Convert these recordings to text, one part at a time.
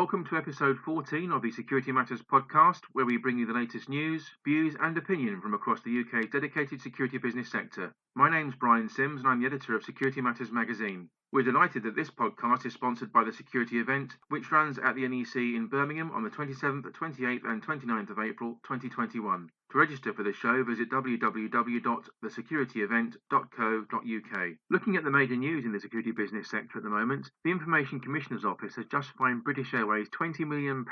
Welcome to episode 14 of the Security Matters podcast, where we bring you the latest news, views and opinion from across the UK's dedicated security business sector. My name's Brian Sims and I'm the editor of Security Matters magazine. We're delighted that this podcast is sponsored by the Security Event, which runs at the NEC in Birmingham on the 27th, 28th and 29th of April 2021. To register for the show, visit www.thesecurityevent.co.uk. Looking at the major news in the security business sector at the moment, the Information Commissioner's Office has just fined British Airways £20 million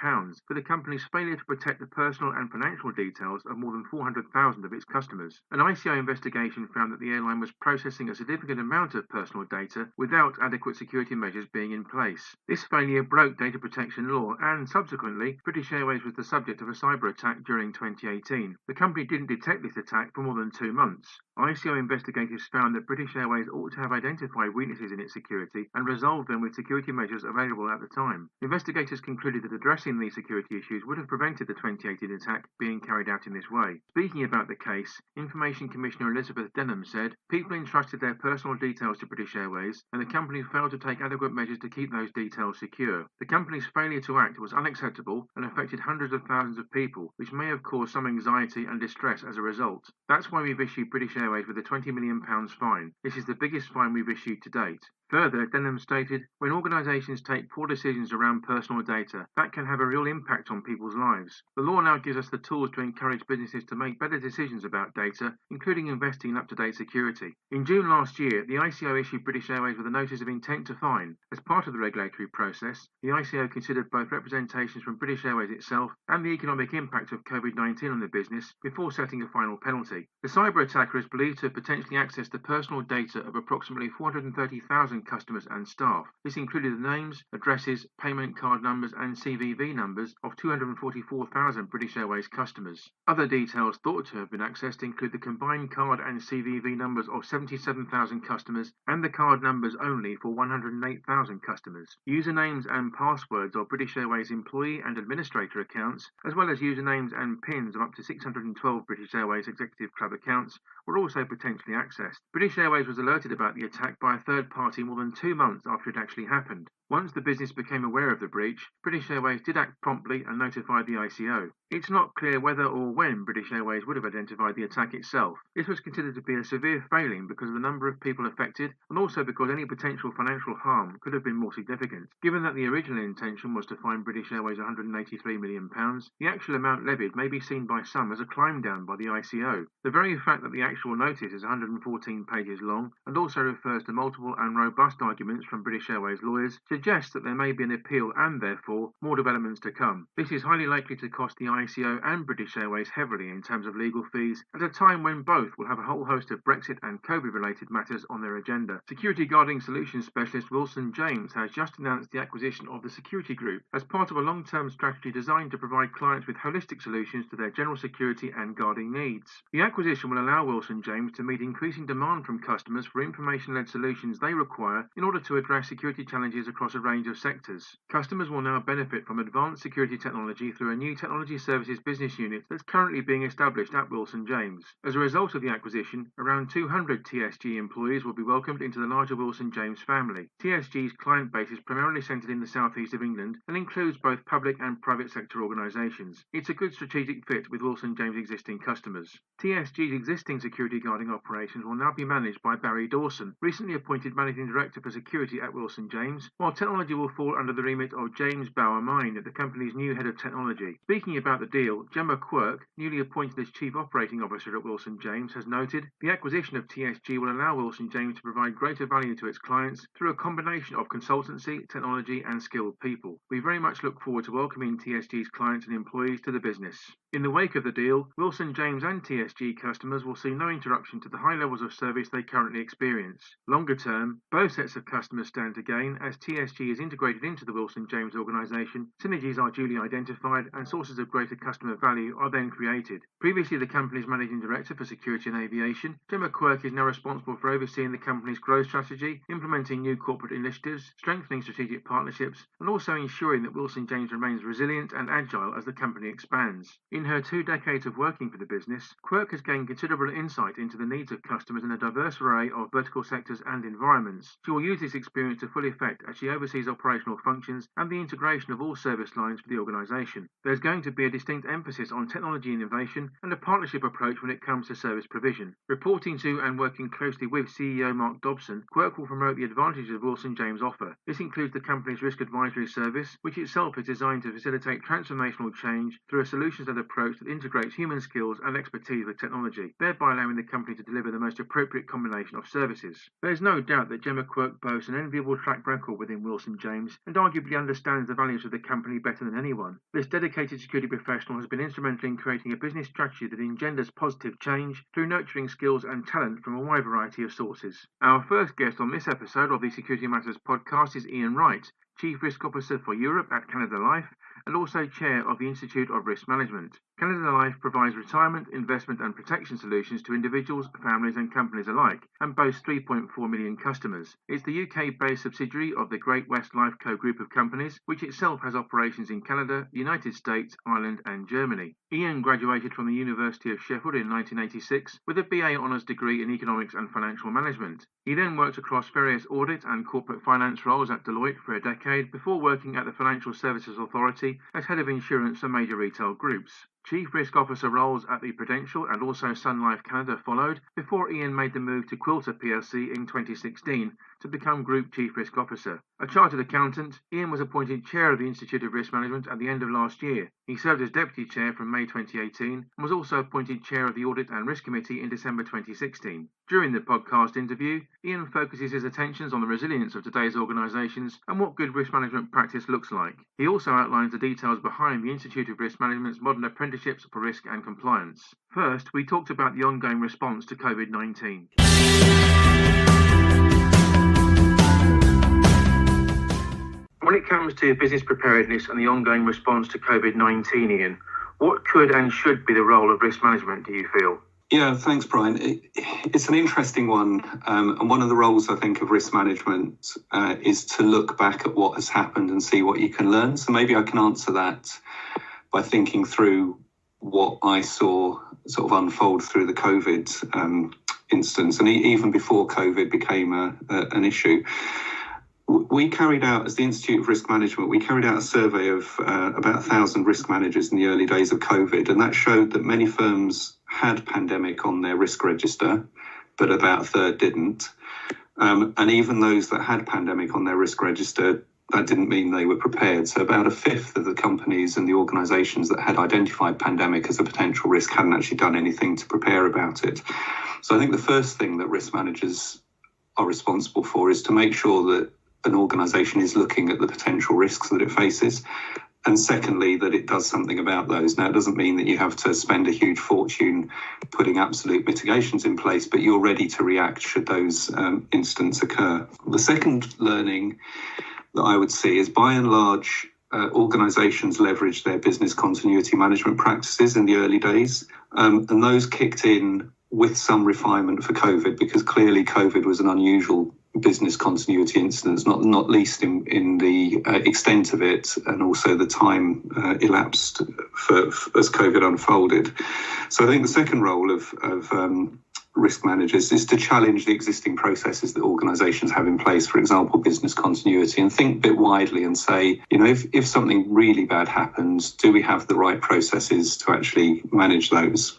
for the company's failure to protect the personal and financial details of more than 400,000 of its customers. An ICO investigation found that the airline was processing a significant amount of personal data without adequate security measures being in place. This failure broke data protection law and, subsequently, British Airways was the subject of a cyber attack during 2018. The company didn't detect this attack for more than 2 months. ICO investigators found that British Airways ought to have identified weaknesses in its security and resolved them with security measures available at the time. Investigators concluded that addressing these security issues would have prevented the 2018 attack being carried out in this way. Speaking about the case, Information Commissioner Elizabeth Denham said, "People entrusted their personal details to British Airways and the company failed to take adequate measures to keep those details secure. The company's failure to act was unacceptable and affected hundreds of thousands of people, which may have caused some anxiety and distress as a result. That's why we've issued British Airways with a £20 million fine. This is the biggest fine we've issued to date." Further, Denham stated, "When organisations take poor decisions around personal data, that can have a real impact on people's lives. The law now gives us the tools to encourage businesses to make better decisions about data, including investing in up-to-date security." In June last year, the ICO issued British Airways with a notice of intent to fine. As part of the regulatory process, the ICO considered both representations from British Airways itself and the economic impact of COVID-19 on the business before setting a final penalty. The cyber attacker is believed to have potentially accessed the personal data of approximately 430,000 customers and staff. This included the names, addresses, payment card numbers and CVV numbers of 244,000 British Airways customers. Other details thought to have been accessed include the combined card and CVV numbers of 77,000 customers and the card numbers only for 108,000 customers. Usernames and passwords of British Airways employee and administrator accounts, as well as usernames and PINs of up to 612 British Airways Executive Club accounts, were also potentially accessed. British Airways was alerted about the attack by a third party more than 2 months after it actually happened. Once the business became aware of the breach, British Airways did act promptly and notified the ICO. It's not clear whether or when British Airways would have identified the attack itself. This was considered to be a severe failing because of the number of people affected and also because any potential financial harm could have been more significant. Given that the original intention was to fine British Airways £183 million, the actual amount levied may be seen by some as a climb down by the ICO. The very fact that the actual notice is 114 pages long and also refers to multiple and robust arguments from British Airways lawyers suggests that there may be an appeal and, therefore, more developments to come. This is highly likely to cost the ICO and British Airways heavily in terms of legal fees at a time when both will have a whole host of Brexit and COVID-related matters on their agenda. Security guarding solutions specialist Wilson James has just announced the acquisition of the Security Group as part of a long-term strategy designed to provide clients with holistic solutions to their general security and guarding needs. The acquisition will allow Wilson James to meet increasing demand from customers for information-led solutions they require in order to address security challenges across a range of sectors. Customers will now benefit from advanced security technology through a new technology services business unit that's currently being established at Wilson James. As a result of the acquisition, around 200 TSG employees will be welcomed into the larger Wilson James family. TSG's client base is primarily centred in the southeast of England and includes both public and private sector organisations. It's a good strategic fit with Wilson James' existing customers. TSG's existing security guarding operations will now be managed by Barry Dawson, recently appointed Managing Director for Security at Wilson James, while technology will fall under the remit of James Bauer-Mine, the company's new head of technology. Speaking about the deal, Gemma Quirk, newly appointed as Chief Operating Officer at Wilson James, has noted, "The acquisition of TSG will allow Wilson James to provide greater value to its clients through a combination of consultancy, technology and skilled people. We very much look forward to welcoming TSG's clients and employees to the business." In the wake of the deal, Wilson James and TSG customers will see no interruption to the high levels of service they currently experience. Longer term, both sets of customers stand to gain as TSG is integrated into the Wilson James organisation, synergies are duly identified and sources of greater customer value are then created. Previously the company's Managing Director for Security and Aviation, Gemma Quirk is now responsible for overseeing the company's growth strategy, implementing new corporate initiatives, strengthening strategic partnerships and also ensuring that Wilson James remains resilient and agile as the company expands. In her 2 decades of working for the business, Quirk has gained considerable insight into the needs of customers in a diverse array of vertical sectors and environments. She will use this experience to full effect as she oversees operational functions and the integration of all service lines for the organisation. There's going to be a distinct emphasis on technology innovation and a partnership approach when it comes to service provision. Reporting to and working closely with CEO Mark Dobson, Quirk will promote the advantages of Wilson James' offer. This includes the company's risk advisory service, which itself is designed to facilitate transformational change through a solutions-led approach that integrates human skills and expertise with technology, thereby allowing the company to deliver the most appropriate combination of services. There's no doubt that Gemma Quirk boasts an enviable track record within Wilson James and arguably understands the values of the company better than anyone. This dedicated security professional has been instrumental in creating a business strategy that engenders positive change through nurturing skills and talent from a wide variety of sources. Our first guest on this episode of the Security Matters podcast is Iain Wright, Chief Risk Officer for Europe at Canada Life and also Chair of the Institute of Risk Management. Canada Life provides retirement, investment and protection solutions to individuals, families and companies alike and boasts 3.4 million customers. It's the UK-based subsidiary of the Great West Lifeco group of companies, which itself has operations in Canada, the United States, Ireland and Germany. Iain graduated from the University of Sheffield in 1986 with a BA Honours degree in Economics and Financial Management. He then worked across various audit and corporate finance roles at Deloitte for a decade before working at the Financial Services Authority as head of insurance for major retail groups. Chief Risk Officer roles at the Prudential and also Sun Life Canada followed before Iain made the move to Quilter plc in 2016 to become Group Chief Risk Officer. A chartered accountant, Iain was appointed Chair of the Institute of Risk Management at the end of last year. He served as Deputy Chair from May 2018 and was also appointed Chair of the Audit and Risk Committee in December 2016. During the podcast interview, Iain focuses his attentions on the resilience of today's organisations and what good risk management practice looks like. He also outlines the details behind the Institute of Risk Management's Modern Apprenticeships for Risk and Compliance. First, we talked about the ongoing response to COVID-19. When it comes to business preparedness and the ongoing response to COVID-19, Iain, what could and should be the role of risk management, do you feel? Yeah, thanks, Brian. It's an interesting one. And one of the roles, I think, of risk management is to look back at what has happened and see what you can learn. So maybe I can answer that by thinking through what I saw sort of unfold through the COVID instance. And even before COVID became an issue. We carried out, as the Institute of Risk Management, we carried out a survey of about 1,000 risk managers in the early days of COVID, and that showed that many firms had pandemic on their risk register, but about a third didn't. And even those that had pandemic on their risk register, that didn't mean they were prepared. So about a fifth of the companies and the organisations that had identified pandemic as a potential risk hadn't actually done anything to prepare about it. So I think the first thing that risk managers are responsible for is to make sure that an organisation is looking at the potential risks that it faces, and secondly, that it does something about those. Now, it doesn't mean that you have to spend a huge fortune putting absolute mitigations in place, but you're ready to react should those incidents occur. The second learning that I would see is, by and large, organisations leverage their business continuity management practices in the early days, and those kicked in with some refinement for COVID, because clearly COVID was an unusual business continuity incidents, not least in the extent of it and also the time elapsed as COVID unfolded. So I think the second role of risk managers is to challenge the existing processes that organisations have in place, for example, business continuity, and think a bit widely and say, if something really bad happens, do we have the right processes to actually manage those?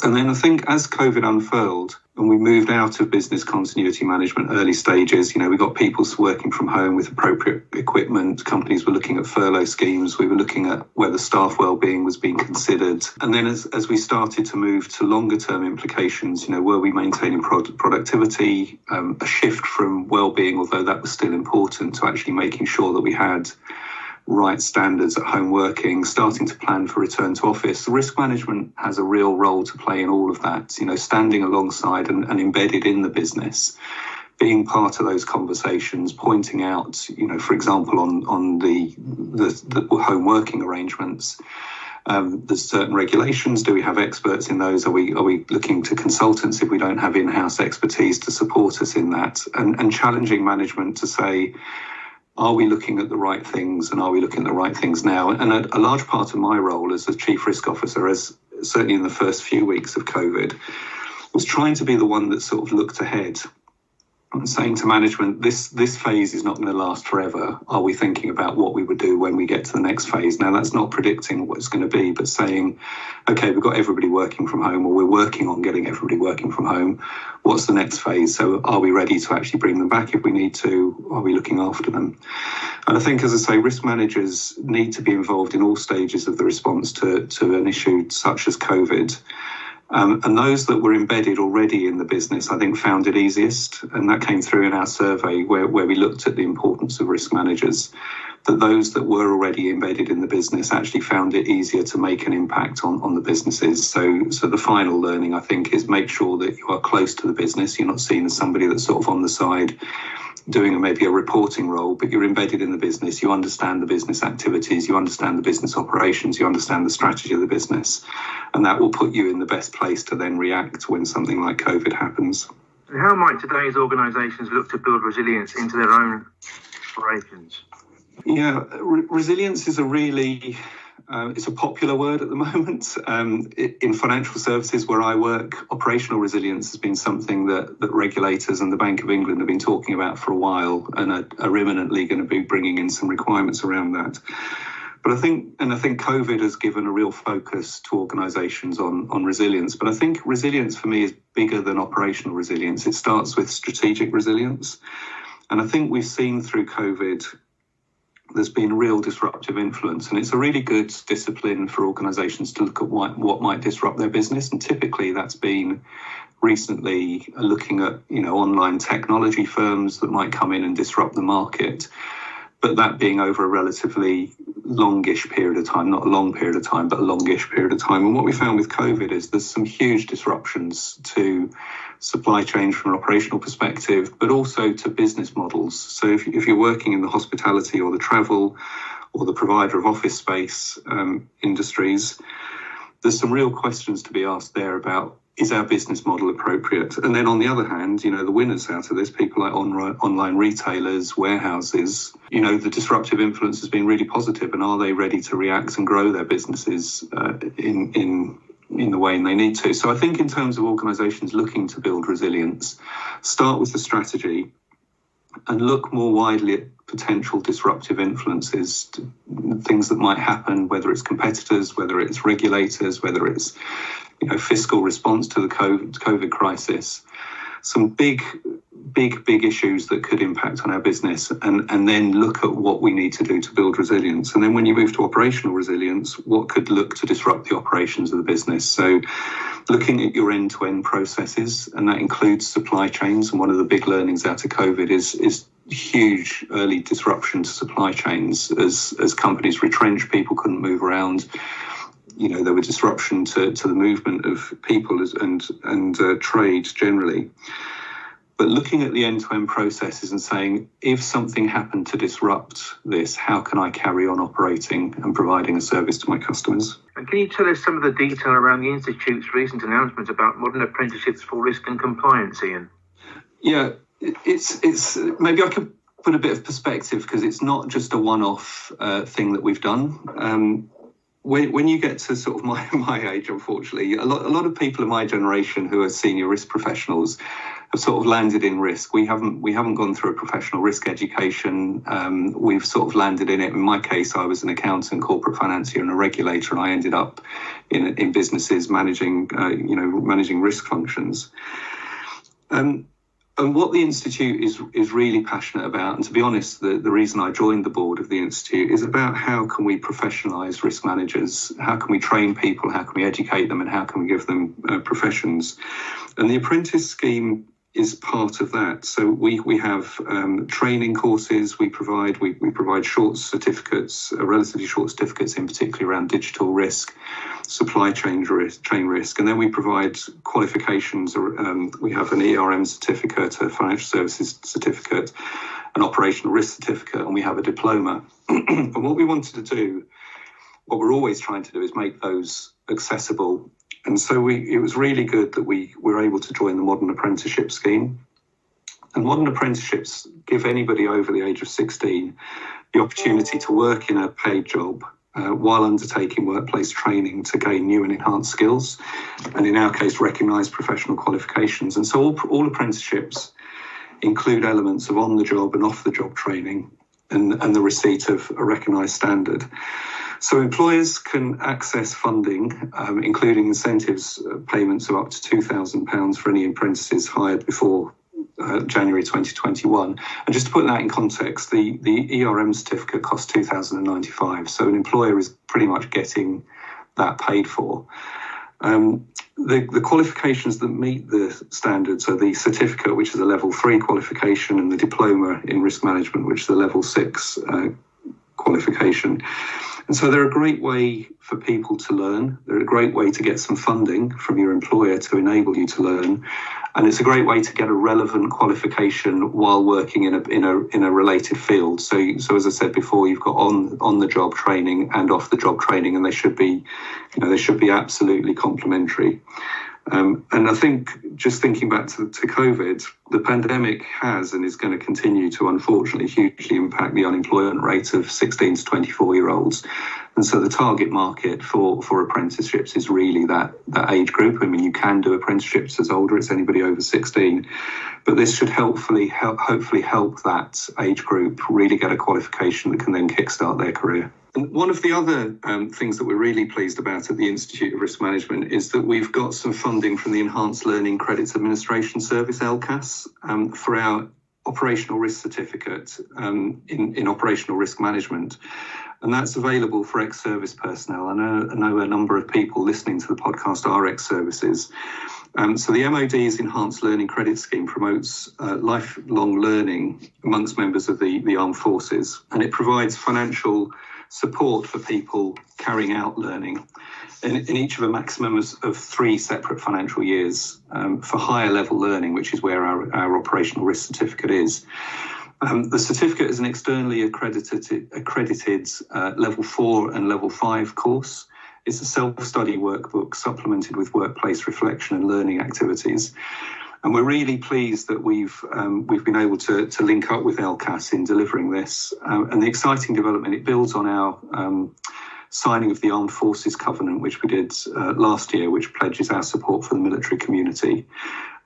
And then I think as COVID unfurled and we moved out of business continuity management early stages, we got people working from home with appropriate equipment. Companies were looking at furlough schemes. We were looking at whether staff wellbeing was being considered. And then as we started to move to longer term implications, were we maintaining productivity, a shift from wellbeing, although that was still important, to actually making sure that we had right standards at home working, starting to plan for return to office. Risk management has a real role to play in all of that, standing alongside and embedded in the business, being part of those conversations, pointing out, for example, on the home working arrangements, there's certain regulations. Do we have experts in those? Are we looking to consultants if we don't have in-house expertise to support us in that? And challenging management to say, are we looking at the right things, and are we looking at the right things now? And a large part of my role as a chief risk officer, as certainly in the first few weeks of COVID, was trying to be the one that sort of looked ahead saying to management, this phase is not going to last forever. Are we thinking about what we would do when we get to the next phase? Now, that's not predicting what it's going to be, but saying, okay, we've got everybody working from home, or we're working on getting everybody working from home. What's the next phase? So are we ready to actually bring them back if we need to? Are we looking after them? And I think, as I say, risk managers need to be involved in all stages of the response to an issue such as COVID. And those that were embedded already in the business, I think, found it easiest. And that came through in our survey where we looked at the importance of risk managers, that those that were already embedded in the business actually found it easier to make an impact on the businesses. So the final learning, I think, is make sure that you are close to the business. You're not seen as somebody that's sort of on the side doing maybe a reporting role, but you're embedded in the business. You understand the business activities, you understand the business operations, you understand the strategy of the business, and that will put you in the best place to then react when something like COVID happens. And how might today's organisations look to build resilience into their own operations? Yeah, resilience is a really it's a popular word at the moment. In financial services where I work, operational resilience has been something that regulators and the Bank of England have been talking about for a while and are imminently going to be bringing in some requirements around that. But I think COVID has given a real focus to organisations on resilience. But I think resilience for me is bigger than operational resilience. It starts with strategic resilience. And I think we've seen through COVID there's been real disruptive influence, and it's a really good discipline for organisations to look at what might disrupt their business. And typically that's been recently looking at online technology firms that might come in and disrupt the market, but that being over a relatively longish period of time, not a long period of time, but a longish period of time. And what we found with COVID is there's some huge disruptions to supply chain from an operational perspective, but also to business models. So if you're working in the hospitality or the travel or the provider of office space industries, there's some real questions to be asked there about, is our business model appropriate? And then on the other hand, the winners out of this, people like online retailers, warehouses, the disruptive influence has been really positive, and are they ready to react and grow their businesses in the way they need to? So I think in terms of organisations looking to build resilience, start with the strategy and look more widely at potential disruptive influences, things that might happen, whether it's competitors, whether it's regulators, whether it's fiscal response to the COVID crisis, some big issues that could impact on our business, and then look at what we need to do to build resilience. And then when you move to operational resilience, what could look to disrupt the operations of the business? So looking at your end-to-end processes, and that includes supply chains. And one of the big learnings out of COVID is huge early disruption to supply chains as companies retrenched, people couldn't move around. There were disruption to the movement of people and trade generally. But looking at the end-to-end processes and saying, if something happened to disrupt this, how can I carry on operating and providing a service to my customers? And can you tell us some of the detail around the Institute's recent announcement about modern apprenticeships for risk and compliance, Iain? Yeah, it's maybe I could put a bit of perspective, because it's not just a one-off thing that we've done. When you get to sort of my age, unfortunately, a lot of people in my generation who are senior risk professionals have sort of landed in risk. We haven't gone through a professional risk education. We've sort of landed in it. In my case, I was an accountant, corporate financier, and a regulator, and I ended up in businesses managing risk functions. And what the Institute is really passionate about, and to be honest, the reason I joined the board of the Institute is about how can we professionalise risk managers, how can we train people, how can we educate them, and how can we give them professions. And the apprentice scheme is part of that. So we have training courses we provide short certificates, relatively short certificates in particular around digital risk, supply chain risk, and then we provide qualifications. We have an ERM certificate, a financial services certificate, an operational risk certificate, and we have a diploma. And what we wanted to do, what we're always trying to do, is make those accessible. And so it was really good that we were able to join the Modern Apprenticeship scheme. And Modern Apprenticeships give anybody over the age of 16 the opportunity to work in a paid job while undertaking workplace training to gain new and enhanced skills, and in our case, recognised professional qualifications. And so all apprenticeships include elements of on-the-job and off-the-job training and the receipt of a recognised standard. So employers can access funding, including incentives payments of up to £2,000 for any apprentices hired before January 2021. And just to put that in context, the ERM certificate costs £2,095. So an employer is pretty much getting that paid for. The qualifications that meet the standards are the certificate, which is a level 3 qualification, and the diploma in risk management, which is a level 6 qualification. And so they're a great way for people to learn. They're a great way to get some funding from your employer to enable you to learn. And it's a great way to get a relevant qualification while working in a related field. So as I said before, you've got on the job training and off the job training, and they should be absolutely complementary. And I think, just thinking back to COVID, the pandemic has and is going to continue to unfortunately hugely impact the unemployment rate of 16 to 24-year-olds. And so the target market for apprenticeships is really that age group. I mean, you can do apprenticeships as older, it's anybody over 16. But this should hopefully help that age group really get a qualification that can then kickstart their career. And one of the other things that we're really pleased about at the Institute of Risk Management is that we've got some funding from the Enhanced Learning Credits Administration Service, ELCAS, for our operational risk certificate in operational risk management. And that's available for ex-service personnel. I know a number of people listening to the podcast are ex-services. So the MOD's Enhanced Learning Credit Scheme promotes lifelong learning amongst members of the armed forces, and it provides financial support for people carrying out learning in each of a maximum of 3 separate financial years for higher level learning, which is where our operational risk certificate is. The certificate is an externally accredited level 4 and level 5 course. It's a self-study workbook supplemented with workplace reflection and learning activities. And we're really pleased that we've been able to link up with ELCAS in delivering this. And the exciting development, it builds on our signing of the Armed Forces Covenant, which we did last year, which pledges our support for the military community.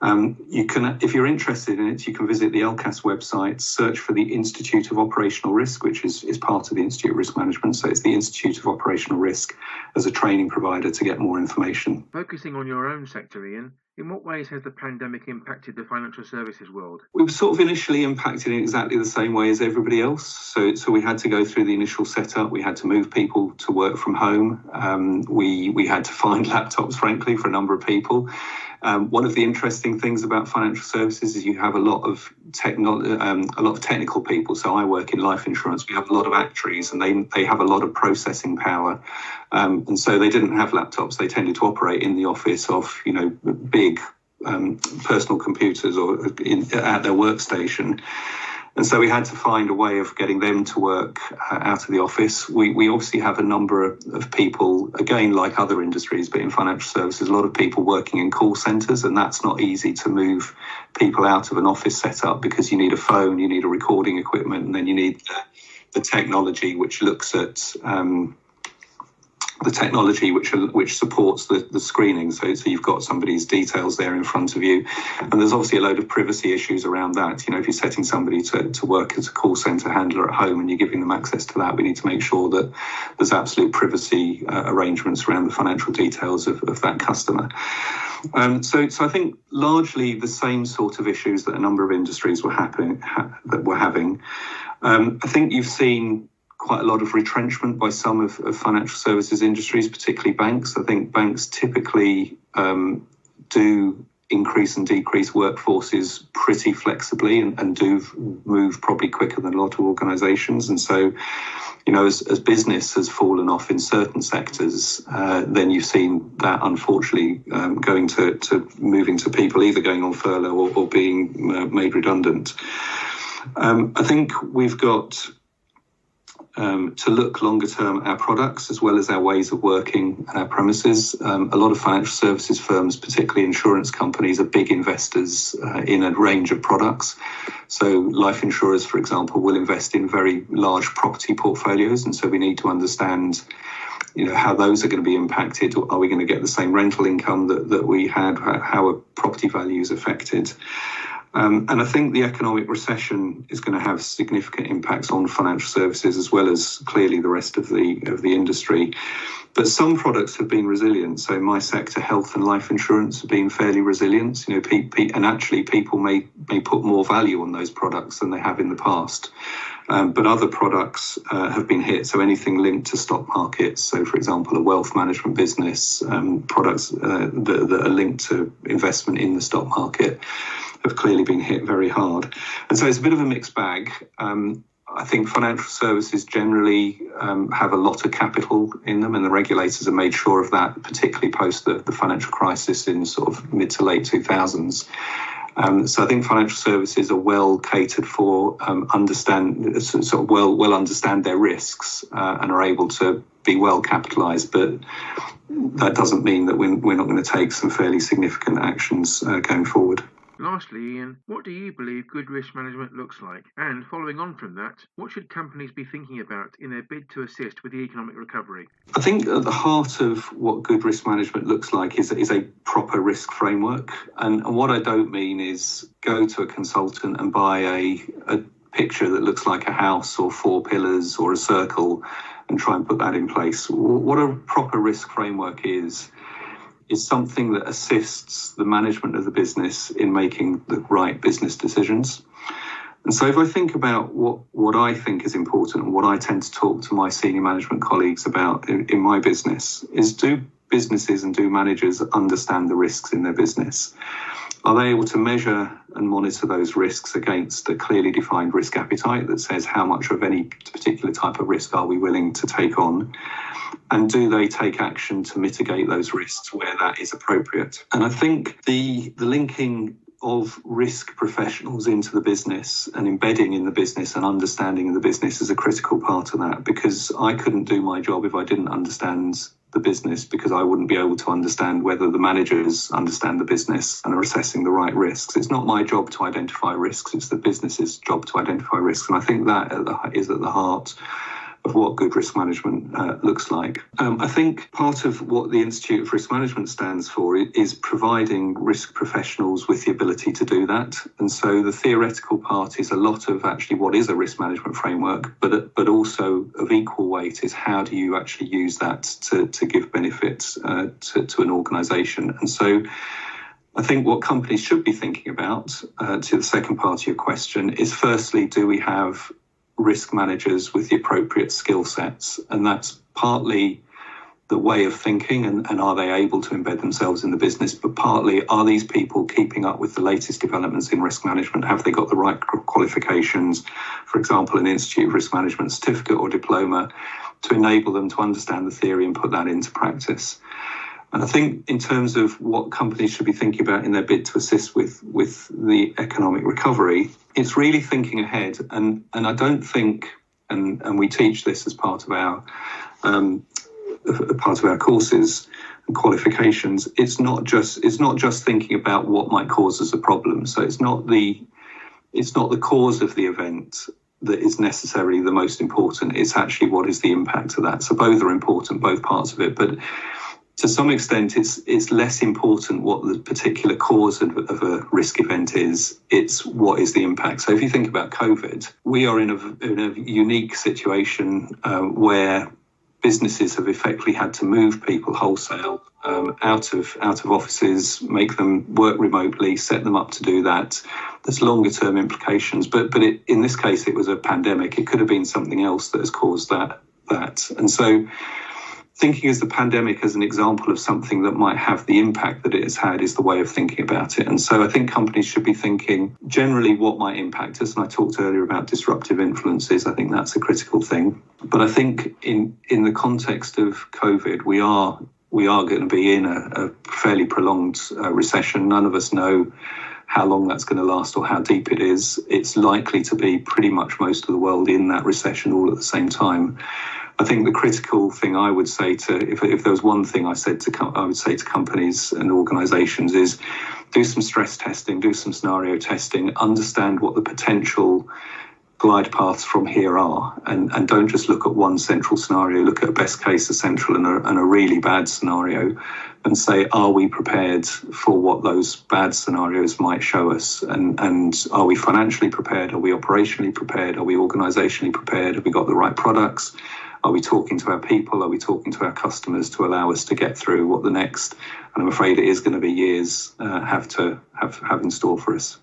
You can, if you're interested in it, you can visit the ELCAS website, search for the Institute of Operational Risk, which is part of the Institute of Risk Management. So it's the Institute of Operational Risk as a training provider to get more information. Focusing on your own sector, Iain, in what ways has the pandemic impacted the financial services world? We were sort of initially impacted in exactly the same way as everybody else. So we had to go through the initial setup. We had to move people to work from home. We had to find laptops, frankly, for a number of people. One of the interesting things about financial services is you have a lot of technical people. So I work in life insurance. We have a lot of actuaries, and they have a lot of processing power. And so they didn't have laptops. They tended to operate in the office of, big personal computers or at their workstation. And so we had to find a way of getting them to work out of the office. We obviously have a number of people, again, like other industries, but in financial services, a lot of people working in call centres, and that's not easy to move people out of an office setup because you need a phone, you need a recording equipment, and then you need the technology which looks at the technology which supports the screening. So you've got somebody's details there in front of you. And there's obviously a load of privacy issues around that. If you're setting somebody to work as a call centre handler at home and you're giving them access to that, we need to make sure that there's absolute privacy arrangements around the financial details of that customer. So I think largely the same sort of issues that a number of industries were having. I think you've seen quite a lot of retrenchment by some of financial services industries, particularly banks. I think banks typically do increase and decrease workforces pretty flexibly and do move probably quicker than a lot of organisations. And so, as business has fallen off in certain sectors, then you've seen that unfortunately going to moving to people either going on furlough or being made redundant. I think we've got to look longer term at our products as well as our ways of working and our premises. A lot of financial services firms, particularly insurance companies, are big investors in a range of products. So life insurers, for example, will invest in very large property portfolios, and so we need to understand how those are going to be impacted. Are we going to get the same rental income that we had? How are property values affected? And I think the economic recession is going to have significant impacts on financial services as well as clearly the rest of the industry. But some products have been resilient. So in my sector, health and life insurance have been fairly resilient. You know, and actually people may put more value on those products than they have in the past. But other products have been hit. So anything linked to stock markets. So, for example, a wealth management business, products that are linked to investment in the stock market have clearly been hit very hard. And so it's a bit of a mixed bag. I think financial services generally have a lot of capital in them, and the regulators have made sure of that, particularly post the financial crisis in sort of mid to late 2000s. So I think financial services are well catered for, understand their risks and are able to be well capitalised. But that doesn't mean that we're not going to take some fairly significant actions going forward. Lastly, Iain, what do you believe good risk management looks like? And following on from that, what should companies be thinking about in their bid to assist with the economic recovery? I think at the heart of what good risk management looks like is a proper risk framework. And what I don't mean is go to a consultant and buy a picture that looks like a house or 4 pillars or a circle and try and put that in place. What a proper risk framework is something that assists the management of the business in making the right business decisions. And so if I think about what I think is important and what I tend to talk to my senior management colleagues about in my business is, do businesses and do managers understand the risks in their business? Are they able to measure and monitor those risks against a clearly defined risk appetite that says how much of any particular type of risk are we willing to take on? And do they take action to mitigate those risks where that is appropriate? And I think the linking of risk professionals into the business and embedding in the business and understanding of the business is a critical part of that, because I couldn't do my job if I didn't understand the business, because I wouldn't be able to understand whether the managers understand the business and are assessing the right risks. It's not my job to identify risks, it's the business's job to identify risks. And I think that is at the heart of what good risk management looks like. I think part of what the Institute of Risk Management stands for is providing risk professionals with the ability to do that. And so the theoretical part is a lot of actually what is a risk management framework, but also of equal weight is how do you actually use that to give benefits to an organisation. And so I think what companies should be thinking about, to the second part of your question, is firstly, do we have risk managers with the appropriate skill sets? And that's partly the way of thinking and are they able to embed themselves in the business, but partly, are these people keeping up with the latest developments in risk management? Have they got the right qualifications, for example, an Institute of Risk Management certificate or diploma, to enable them to understand the theory and put that into practice? And I think in terms of what companies should be thinking about in their bid to assist with the economic recovery, it's really thinking ahead. And I don't think, and we teach this as part of our courses and qualifications, it's not just thinking about what might cause us a problem. So it's not the cause of the event that is necessarily the most important. It's actually what is the impact of that. So both are important, both parts of it, but to some extent, it's less important what the particular cause of a risk event is. It's what is the impact. So if you think about COVID, we are in a unique situation where businesses have effectively had to move people wholesale out of offices, make them work remotely, set them up to do that. There's longer term implications, but in this case, it was a pandemic. It could have been something else that has caused that. And so thinking as the pandemic as an example of something that might have the impact that it has had is the way of thinking about it. And so I think companies should be thinking generally what might impact us. And I talked earlier about disruptive influences. I think that's a critical thing. But I think in the context of COVID, we are going to be in a fairly prolonged recession. None of us know how long that's going to last or how deep it is. It's likely to be pretty much most of the world in that recession all at the same time. I think the critical thing I would say if there was one thing I would say to companies and organisations is do some stress testing, do some scenario testing, understand what the potential glide paths from here are, and don't just look at one central scenario, look at a best case, a central and a really bad scenario, and say, are we prepared for what those bad scenarios might show us? And are we financially prepared? Are we operationally prepared? Are we organisationally prepared? Have we got the right products? Are we talking to our people? Are we talking to our customers to allow us to get through what the next, and I'm afraid it is going to be years, have in store for us?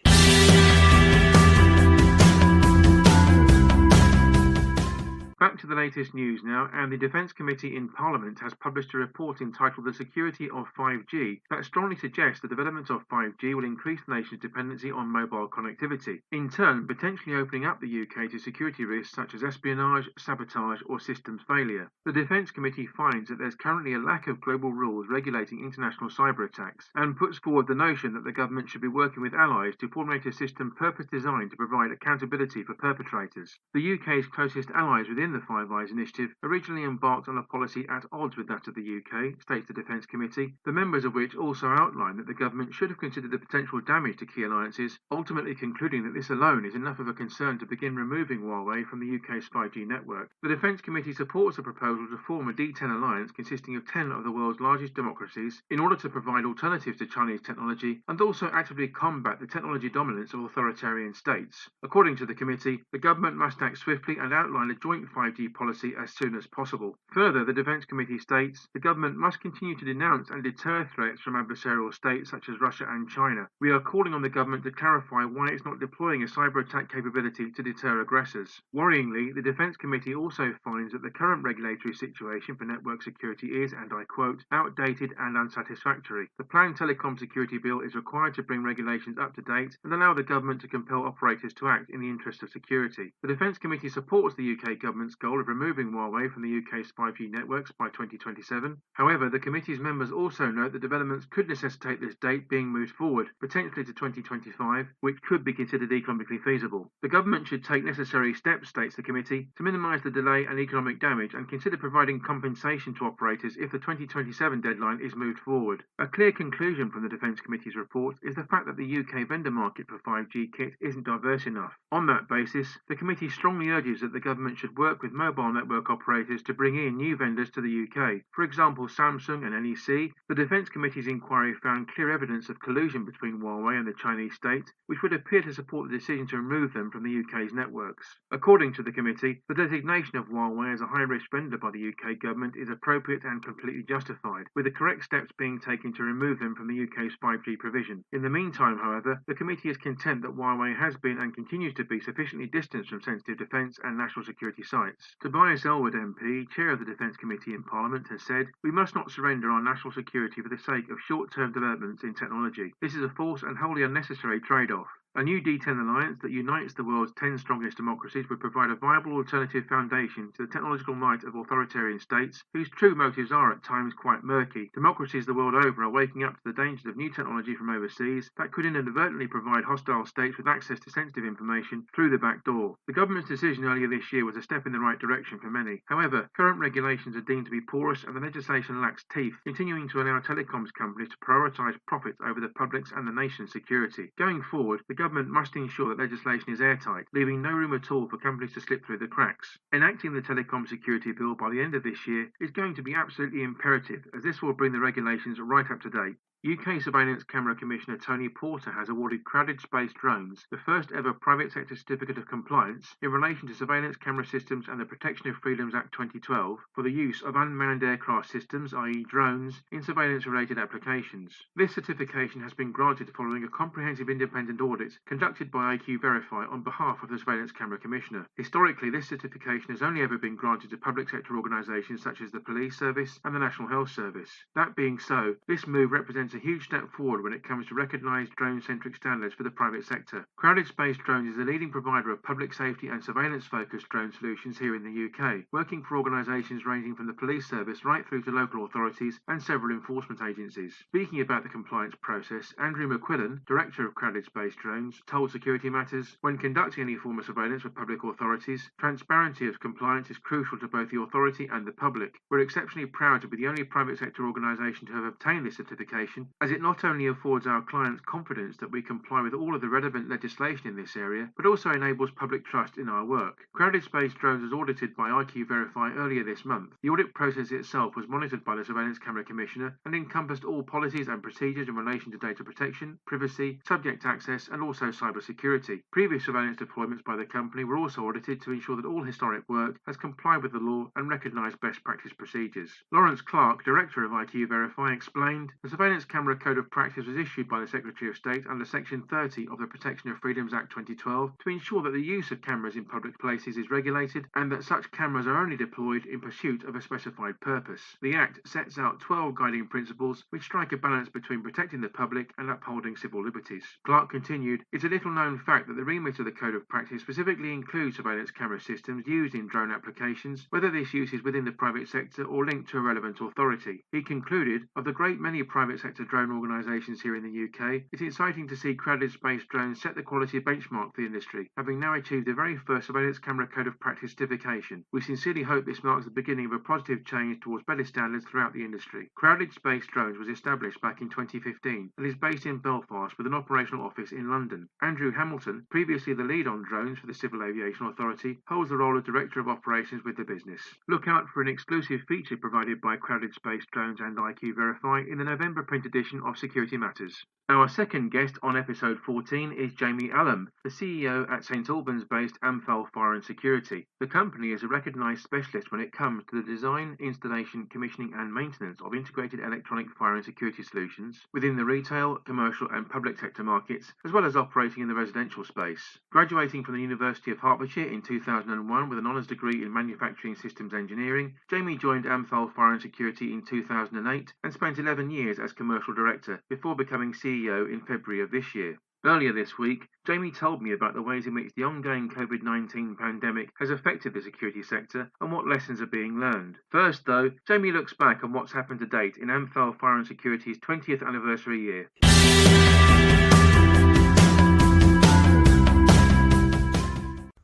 Back to the latest news now, and the Defence Committee in Parliament has published a report entitled The Security of 5G that strongly suggests the development of 5G will increase the nation's dependency on mobile connectivity, in turn potentially opening up the UK to security risks such as espionage, sabotage or systems failure. The Defence Committee finds that there's currently a lack of global rules regulating international cyber attacks and puts forward the notion that the government should be working with allies to formulate a system purpose-designed to provide accountability for perpetrators. The UK's closest allies within the Five Eyes initiative originally embarked on a policy at odds with that of the UK, states the Defence Committee, the members of which also outline that the government should have considered the potential damage to key alliances, ultimately concluding that this alone is enough of a concern to begin removing Huawei from the UK's 5G network. The Defence Committee supports a proposal to form a D10 alliance consisting of 10 of the world's largest democracies in order to provide alternatives to Chinese technology and also actively combat the technology dominance of authoritarian states. According to the committee, the government must act swiftly and outline a joint 5G policy as soon as possible. Further, the Defence Committee states the government must continue to denounce and deter threats from adversarial states such as Russia and China. We are calling on the government to clarify why it's not deploying a cyber attack capability to deter aggressors. Worryingly, the Defence Committee also finds that the current regulatory situation for network security is, and I quote, outdated and unsatisfactory. The planned Telecom Security Bill is required to bring regulations up to date and allow the government to compel operators to act in the interest of security. The Defence Committee supports the UK government's goal of removing Huawei from the UK's 5G networks by 2027. However, the committee's members also note that developments could necessitate this date being moved forward, potentially to 2025, which could be considered economically feasible. The government should take necessary steps, states the committee, to minimise the delay and economic damage and consider providing compensation to operators if the 2027 deadline is moved forward. A clear conclusion from the Defence Committee's report is the fact that the UK vendor market for 5G kit isn't diverse enough. On that basis, the committee strongly urges that the government should work with mobile network operators to bring in new vendors to the UK. For example, Samsung and NEC. The Defence Committee's inquiry found clear evidence of collusion between Huawei and the Chinese state, which would appear to support the decision to remove them from the UK's networks. According to the committee, the designation of Huawei as a high-risk vendor by the UK government is appropriate and completely justified, with the correct steps being taken to remove them from the UK's 5G provision. In the meantime, however, the committee is content that Huawei has been and continues to be sufficiently distanced from sensitive defence and national security sites. Tobias Ellwood MP, chair of the Defence Committee in Parliament, has said, "We must not surrender our national security for the sake of short-term developments in technology. This is a false and wholly unnecessary trade-off. A new D10 alliance that unites the world's 10 strongest democracies would provide a viable alternative foundation to the technological might of authoritarian states, whose true motives are at times quite murky. Democracies the world over are waking up to the dangers of new technology from overseas that could inadvertently provide hostile states with access to sensitive information through the back door." The government's decision earlier this year was a step in the right direction for many. However, current regulations are deemed to be porous and the legislation lacks teeth, continuing to allow telecoms companies to prioritise profits over the public's and the nation's security. Going forward, the government must ensure that legislation is airtight, leaving no room at all for companies to slip through the cracks. Enacting the Telecom Security Bill by the end of this year is going to be absolutely imperative, as this will bring the regulations right up to date. UK Surveillance Camera Commissioner Tony Porter has awarded Crowded Space Drones the first ever private sector certificate of compliance in relation to surveillance camera systems and the Protection of Freedoms Act 2012 for the use of unmanned aircraft systems, i.e. drones, in surveillance-related applications. This certification has been granted following a comprehensive independent audit conducted by IQ Verify on behalf of the Surveillance Camera Commissioner. Historically, this certification has only ever been granted to public sector organisations such as the Police Service and the National Health Service. That being so, this move represents a huge step forward when it comes to recognised drone-centric standards for the private sector. Crowded Space Drones is a leading provider of public safety and surveillance-focused drone solutions here in the UK, working for organisations ranging from the police service right through to local authorities and several enforcement agencies. Speaking about the compliance process, Andrew McQuillan, Director of Crowded Space Drones, told Security Matters, "When conducting any form of surveillance for public authorities, transparency of compliance is crucial to both the authority and the public. We're exceptionally proud to be the only private sector organisation to have obtained this certification legislation, as it not only affords our clients confidence that we comply with all of the relevant legislation in this area, but also enables public trust in our work. Crowded space drones was audited by IQ Verify earlier this month. The audit process itself was monitored by the Surveillance Camera Commissioner and encompassed all policies and procedures in relation to data protection, privacy, subject access, and also cyber security. Previous surveillance deployments by the company were also audited to ensure that all historic work has complied with the law and recognised best practice procedures. Lawrence Clark, Director of IQ Verify, explained, the Surveillance Camera Code of Practice was issued by the Secretary of State under Section 30 of the Protection of Freedoms Act 2012 to ensure that the use of cameras in public places is regulated and that such cameras are only deployed in pursuit of a specified purpose. The Act sets out 12 guiding principles which strike a balance between protecting the public and upholding civil liberties. Clark continued, it's a little known fact that the remit of the Code of Practice specifically includes surveillance camera systems used in drone applications, whether this use is within the private sector or linked to a relevant authority. He concluded, of the great many private sector drone organisations here in the UK, it's exciting to see crowded space drones set the quality benchmark for the industry, having now achieved the very first Surveillance Camera Code of Practice certification. We sincerely hope this marks the beginning of a positive change towards better standards throughout the industry. Crowded Space Drones was established back in 2015 and is based in Belfast with an operational office in London. Andrew Hamilton, previously the lead on drones for the Civil Aviation Authority, holds the role of Director of Operations with the business. Look out for an exclusive feature provided by Crowded Space Drones and IQ Verify in the November print edition of Security Matters. Our second guest on episode 14 is Jamie Allam, the CEO at St Albans-based Amthal Fire and Security. The company is a recognised specialist when it comes to the design, installation, commissioning and maintenance of integrated electronic fire and security solutions within the retail, commercial and public sector markets, as well as operating in the residential space. Graduating from the University of Hertfordshire in 2001 with an honours degree in Manufacturing Systems Engineering, Jamie joined Amthal Fire and Security in 2008 and spent 11 years as Commercial Director before becoming CEO in February of this year. Earlier this week, Jamie told me about the ways in which the ongoing COVID-19 pandemic has affected the security sector and what lessons are being learned. First, though, Jamie looks back on what's happened to date in Amthal Fire and Security's 20th anniversary year.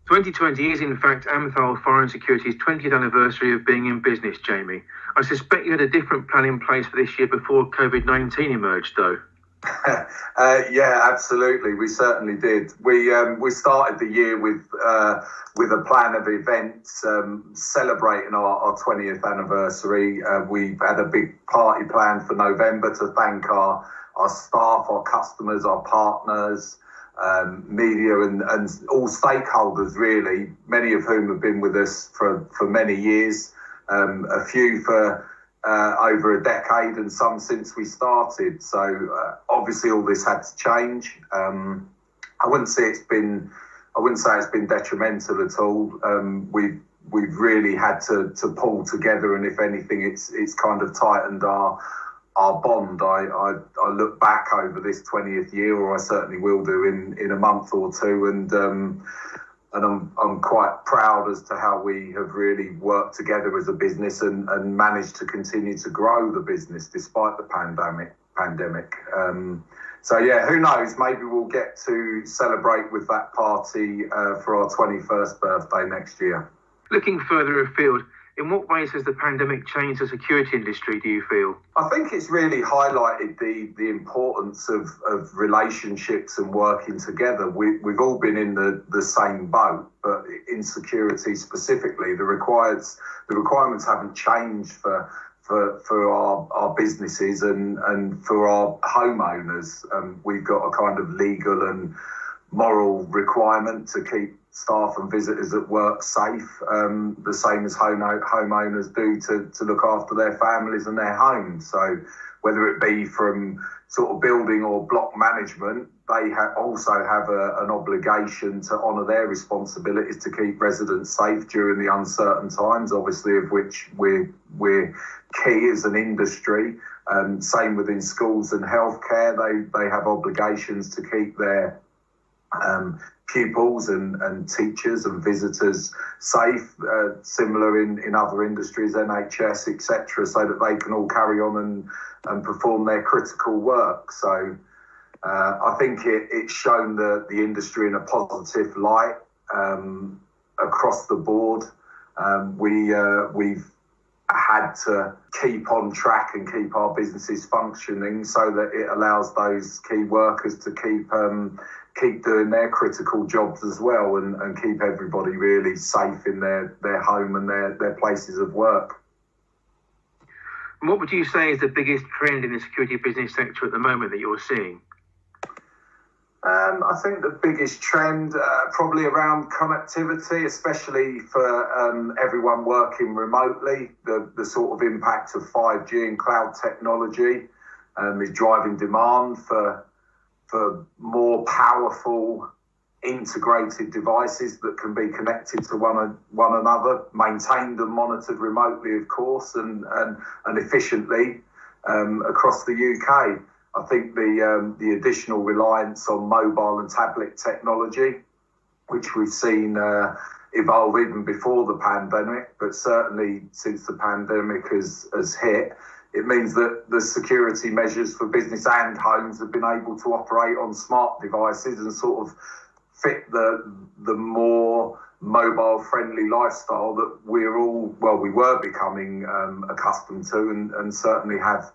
2020 is in fact Amthal Fire and Security's 20th anniversary of being in business, Jamie. I suspect you had a different plan in place for this year before COVID-19 emerged, though. Yeah, absolutely. We certainly did. We started the year with a plan of events celebrating our 20th anniversary. We had a big party planned for November to thank our staff, our customers, our partners, media and all stakeholders, really, many of whom have been with us for many years, a few for over a decade and some since we started. So obviously all this had to change. I wouldn't say it's been detrimental at all. We've really had to pull together, and if anything, it's kind of tightened our bond. I look back over this 20th year, or I certainly will do in a month or two, and I'm quite proud as to how we have really worked together as a business and managed to continue to grow the business despite the pandemic. So yeah, who knows? Maybe we'll get to celebrate with that party for our 21st birthday next year. Looking further afield, in what ways has the pandemic changed the security industry, do you feel? I think it's really highlighted the importance of relationships and working together. We've all been in the same boat, but in security specifically, the requirements haven't changed for our businesses and for our homeowners. We've got a kind of legal and moral requirement to keep staff and visitors at work safe, the same as homeowners do to look after their families and their homes. So whether it be from sort of building or block management, they also have an obligation to honour their responsibilities to keep residents safe during the uncertain times, obviously, of which we're key as an industry. Same within schools and healthcare, they have obligations to keep their pupils and teachers and visitors safe, similar in other industries, NHS, etc., so that they can all carry on and perform their critical work. So I think it's shown the industry in a positive light across the board. We've had to keep on track and keep our businesses functioning so that it allows those key workers to keep doing their critical jobs as well and keep everybody really safe in their home and their places of work. And what would you say is the biggest trend in the security business sector at the moment that you're seeing? I think the biggest trend probably around connectivity, especially for everyone working remotely. The sort of impact of 5G and cloud technology is driving demand for more powerful integrated devices that can be connected to one another, maintained and monitored remotely, of course, and efficiently across the UK. I think the additional reliance on mobile and tablet technology, which we've seen evolve even before the pandemic, but certainly since the pandemic has hit, it means that the security measures for business and homes have been able to operate on smart devices and sort of fit the more mobile-friendly lifestyle that we were becoming accustomed to and certainly have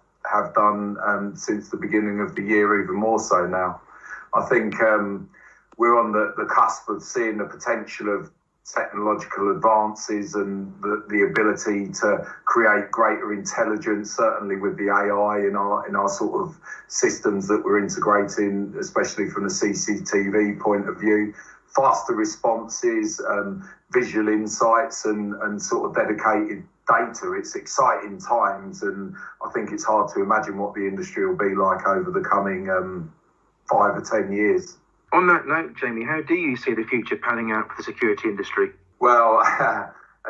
done since the beginning of the year, even more so now. I think we're on the cusp of seeing the potential of technological advances and the ability to create greater intelligence, certainly with the AI in our sort of systems that we're integrating, especially from the CCTV point of view, faster responses, visual insights and sort of dedicated data. It's exciting times, and I think it's hard to imagine what the industry will be like over the coming 5 or 10 years. On that note, Jamie, how do you see the future panning out for the security industry? Well,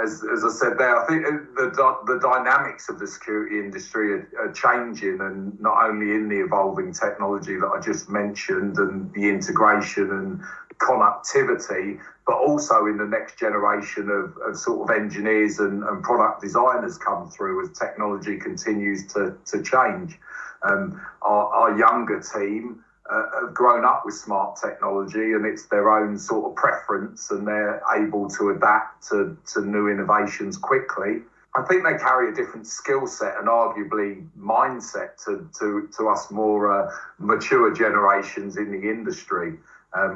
as I said there, I think the dynamics of the security industry are changing, and not only in the evolving technology that I just mentioned and the integration and connectivity, but also in the next generation of sort of engineers and product designers come through as technology continues to change. Our younger team have grown up with smart technology, and it's their own sort of preference, and they're able to adapt to new innovations quickly. I think they carry a different skill set and arguably mindset to us more mature generations in the industry.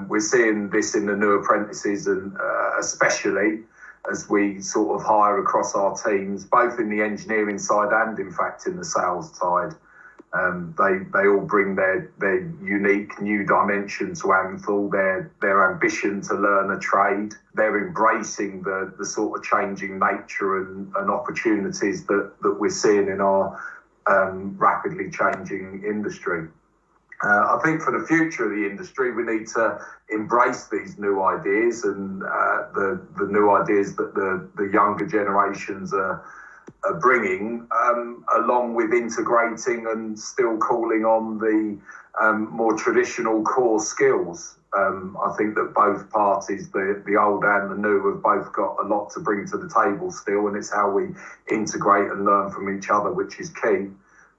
We're seeing this in the new apprentices, and especially as we sort of hire across our teams, both in the engineering side and in fact in the sales side. They all bring their unique new dimension to Amthal, their ambition to learn a trade. They're embracing the sort of changing nature and opportunities that we're seeing in our rapidly changing industry. I think for the future of the industry, we need to embrace these new ideas and the new ideas that the younger generations are bringing, along with integrating and still calling on the more traditional core skills. I think that both parties, the old and the new, have both got a lot to bring to the table still, and it's how we integrate and learn from each other, which is key.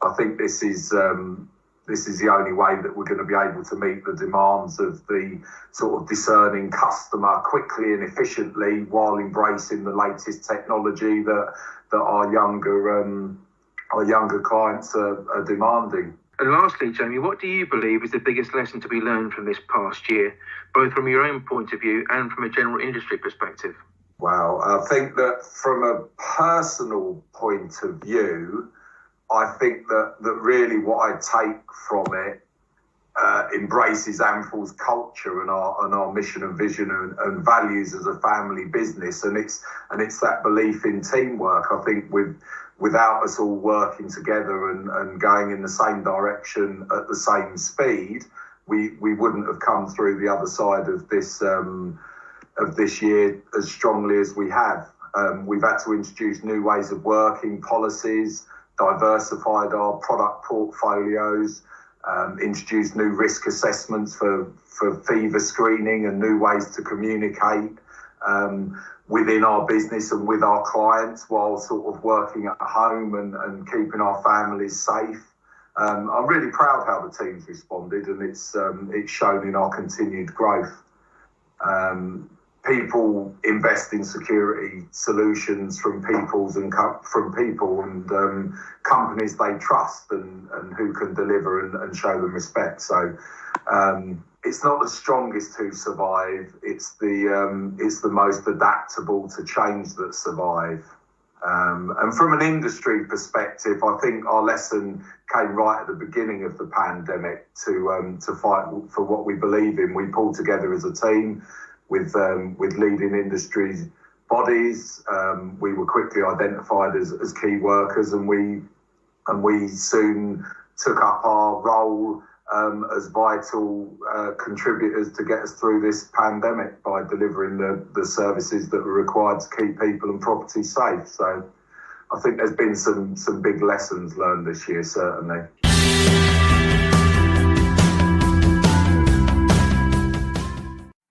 I think this is the only way that we're going to be able to meet the demands of the sort of discerning customer quickly and efficiently, while embracing the latest technology that our younger clients are demanding. And lastly, Jamie, what do you believe is the biggest lesson to be learned from this past year, both from your own point of view and from a general industry perspective? Well, I think that from a personal point of view, I think that really what I take from it embraces Amthal's culture and our mission and vision and values as a family business, and it's that belief in teamwork. I think without us all working together and going in the same direction at the same speed, we wouldn't have come through the other side of this year as strongly as we have. We've had to introduce new ways of working, policies, diversified our product portfolios, introduced new risk assessments for fever screening and new ways to communicate within our business and with our clients while sort of working at home and keeping our families safe. I'm really proud how the team's responded, and it's shown in our continued growth. people invest in security solutions from people and companies they trust and who can deliver and show them respect. So it's not the strongest who survive. It's the most adaptable to change that survive. And from an industry perspective, I think our lesson came right at the beginning of the pandemic to fight for what we believe in. We pulled together as a team with leading industry bodies. We were quickly identified as key workers, and we soon took up our role as vital contributors to get us through this pandemic by delivering the services that were required to keep people and property safe. So I think there's been some big lessons learned this year, certainly.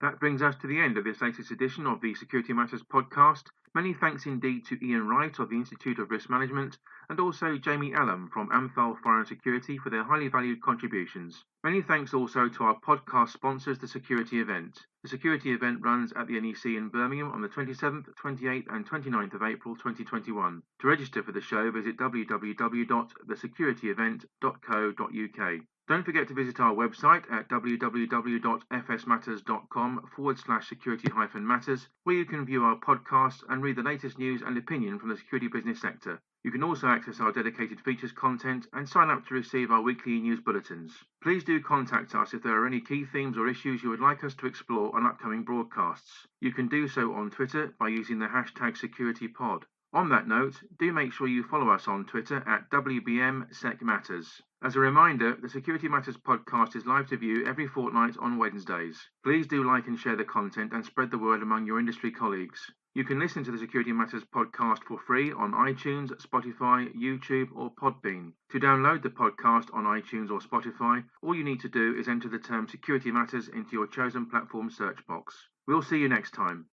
That brings us to the end of this latest edition of the Security Matters podcast. Many thanks indeed to Iain Wright of the Institute of Risk Management and also Jamie Allam from Amthal Fire and Security for their highly valued contributions. Many thanks also to our podcast sponsors, The Security Event. The Security Event runs at the NEC in Birmingham on the 27th, 28th and 29th of April 2021. To register for the show, visit www.thesecurityevent.co.uk. Don't forget to visit our website at www.fsmatters.com/security-matters, where you can view our podcasts and read the latest news and opinion from the security business sector. You can also access our dedicated features content and sign up to receive our weekly news bulletins. Please do contact us if there are any key themes or issues you would like us to explore on upcoming broadcasts. You can do so on Twitter by using the hashtag SecurityPod. On that note, do make sure you follow us on Twitter at WBMSecMatters. As a reminder, the Security Matters podcast is live to view every fortnight on Wednesdays. Please do like and share the content and spread the word among your industry colleagues. You can listen to the Security Matters podcast for free on iTunes, Spotify, YouTube or Podbean. To download the podcast on iTunes or Spotify, all you need to do is enter the term Security Matters into your chosen platform search box. We'll see you next time.